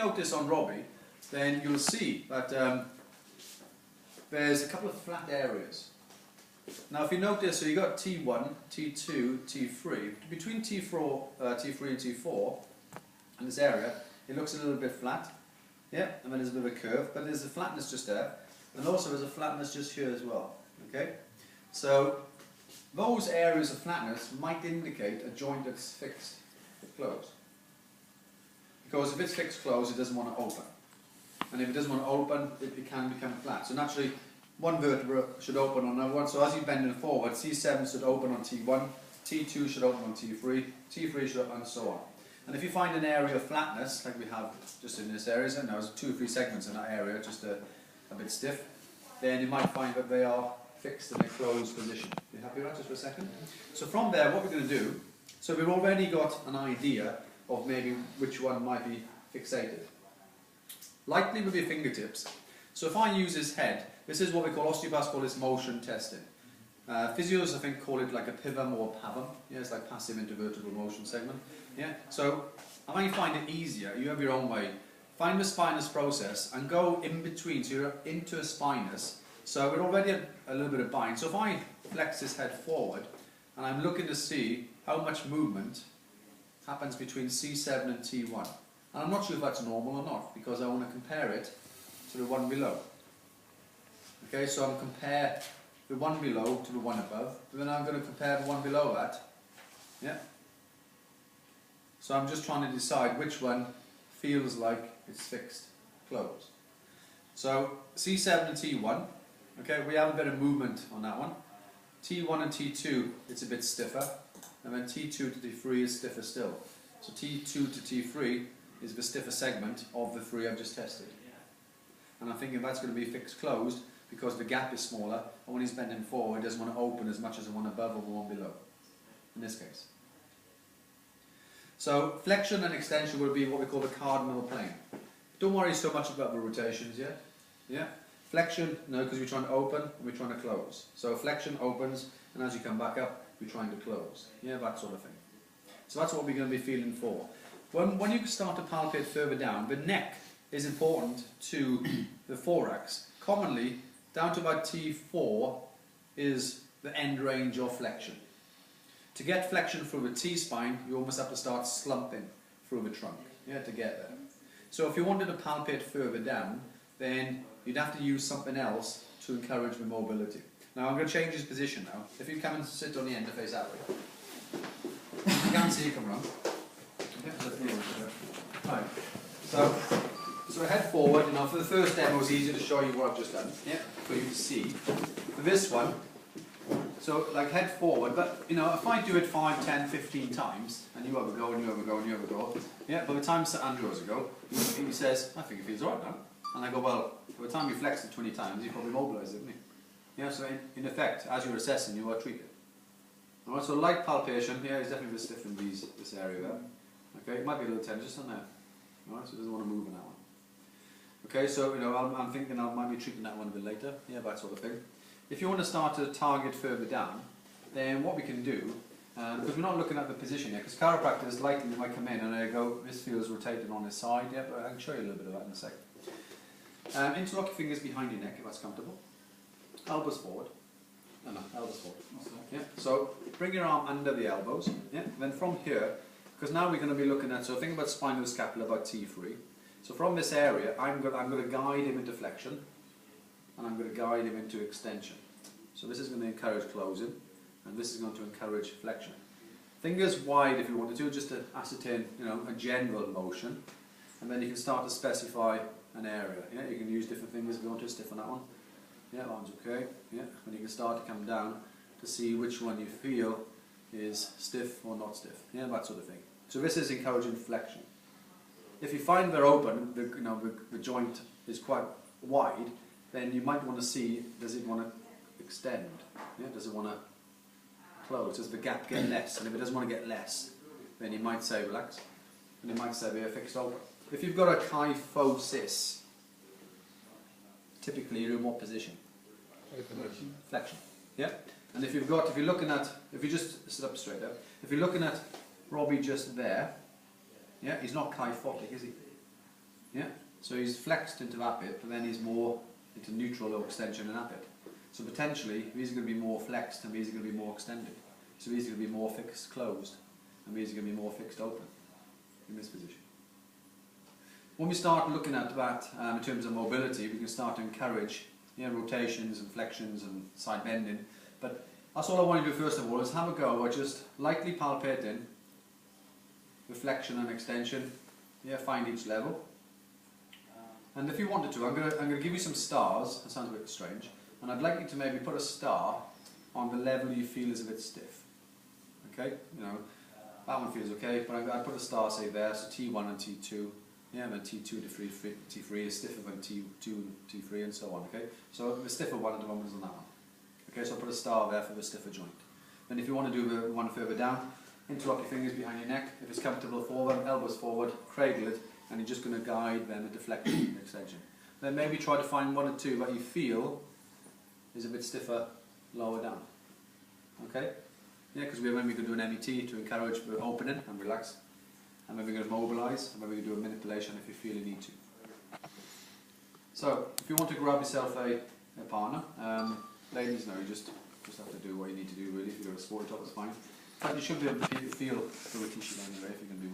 notice on Robbie, then you'll see that there's a couple of flat areas. Now if you notice, so you got T1, T2, T3. Between T3 and T4, in this area, it looks a little bit flat. Yeah, and then there's a bit of a curve, but there's a flatness just there. And also there's a flatness just here as well. Okay? So those areas of flatness might indicate a joint that's fixed closed. Because if it's fixed closed, it doesn't want to open. And if it doesn't want to open, it can become flat. So naturally, one vertebra should open on another one. So as you bend it forward, C7 should open on T1, T2 should open on T3, T3 should open, and so on. And if you find an area of flatness, like we have just in this area, and there's 2 or 3 segments in that area, just a bit stiff, then you might find that they are fixed in a closed position. You happy with that just for a second? So from there, what we're going to do, so we've already got an idea of maybe which one might be fixated. Lightly with your fingertips. So if I use his head, this is what we call, osteopaths call this motion testing. Physios, I think, call it like a PIVM or a PAVM. Yeah, it's like passive intervertebral motion segment. Yeah. So I might find it easier. You have your own way. Find the spinous process and go in between. So you're into a spinous. So we're already a little bit of bind. So if I flex this head forward and I'm looking to see how much movement happens between C7 and T1. And I'm not sure if that's normal or not, because I want to compare it to the one below. Okay, so I'm compare the one below to the one above, but then I'm going to compare the one below that. Yeah. So I'm just trying to decide which one feels like it's fixed, closed. So C7 and T1, okay, we have a bit of movement on that one. T1 and T2, it's a bit stiffer, and then T2 to T3 is stiffer still. So T2 to T3 is the stiffer segment of the 3 I've just tested. And I'm thinking that's going to be fixed closed because the gap is smaller, and when he's bending forward, he doesn't want to open as much as the one above or the one below, in this case. So flexion and extension will be what we call the cardinal plane. Don't worry so much about the rotations yet. Yeah? Flexion, no, because we're trying to open and we're trying to close. So flexion opens, and as you come back up, we're trying to close. Yeah, that sort of thing. So that's what we're going to be feeling for. When you start to palpate further down, the neck is important to the thorax. Commonly, down to about T4 is the end range of flexion. To get flexion through the T-spine, you almost have to start slumping through the trunk, yeah, to get there. So if you wanted to palpate further down, then you'd have to use something else to encourage the mobility. Now I'm going to change his position now. If you come and sit on the end to face that way. You can't see you come round. Right. So head forward, you know, for the first demo it's easier to show you what I've just done, yeah, for you to see. For this one, so like head forward, but you know, if I do it 5, 10, 15 times, and you have a go, and you have a go, and you have a go, yeah, by the time Sir Andrew has a go, he says, I think it feels right now. And I go, well, by the time you flex it 20 times, you probably mobilise it, haven't you? Yeah, so in effect, as you're assessing, you are treated. Alright, so light palpation, yeah, it's definitely stiff in this area there. Okay, it might be a little tense just on there. Alright, so it doesn't want to move in that one. Okay, so you know, I'm thinking I might be treating that one a bit later, yeah, that sort of thing. If you want to start to target further down, then what we can do, because we're not looking at the position yet, because chiropractors likely might come in and they go, this feels rotated on this side, yeah, but I can show you a little bit of that in a second. Interlock your fingers behind your neck if that's comfortable. Elbows forward. No, elbows forward. Yeah. So bring your arm under the elbows. Yeah. Then from here, because now we're going to be looking at, so think about spinoscapular about T3. So from this area, I'm going to guide him into flexion, and I'm going to guide him into extension. So this is going to encourage closing, and this is going to encourage flexion. Fingers wide if you want to, just to ascertain, you know, a general motion, and then you can start to specify an area. Yeah, you can use different fingers if you want to stiffen that one. Yeah, that one's okay. Yeah, and you can start to come down to see which one you feel is stiff or not stiff. Yeah, that sort of thing. So this is encouraging flexion. If you find they're open, the joint is quite wide, then you might want to see, does it want to extend? Yeah, does it want to close? Does the gap get less? And if it doesn't want to get less, then you might say relax, and you might say they're fixed open. If you've got a kyphosis, typically you're in what position? Flexion. Yeah. And if you're looking at, if you just sit up straight up, if you're looking at Robbie just there, yeah, he's not kyphotic, is he? So he's flexed into that bit, but then he's more into neutral or extension in that bit. So potentially, these are going to be more flexed and these are going to be more extended. So these are going to be more fixed closed and these are going to be more fixed open in this position. When we start looking at that in terms of mobility, we can start to encourage rotations and flexions and side bending. But that's all I want to do first of all, is have a go at just lightly palpating the flexion and extension. Find each level. And if you wanted to, I'm going to give you some stars. That sounds a bit strange. And I'd like you to maybe put a star on the level you feel is a bit stiff. Okay? That one feels okay, but I'd put a star, say there, so T1 and T2. And then T2 to T3 is stiffer than T2 and T3 and so on. Okay? So the stiffer one at the moment is on that one. Okay, so I'll put a star there for the stiffer joint. Then if you want to do the one further down, interlock your fingers behind your neck. If it's comfortable forward, elbows forward, cradle it, and you're just going to guide them a deflection extension. Then maybe try to find one or two that you feel is a bit stiffer lower down. Okay? Because when we're going to do an MET to encourage the opening and relax, and then we're going to mobilise, and then we're going to do a manipulation if you feel you need to. So, if you want to grab yourself a partner, ladies, no, you just have to do what you need to do really. If you've got a sporty top, it's fine. But you should be able to feel the rotation anyway if you're going to be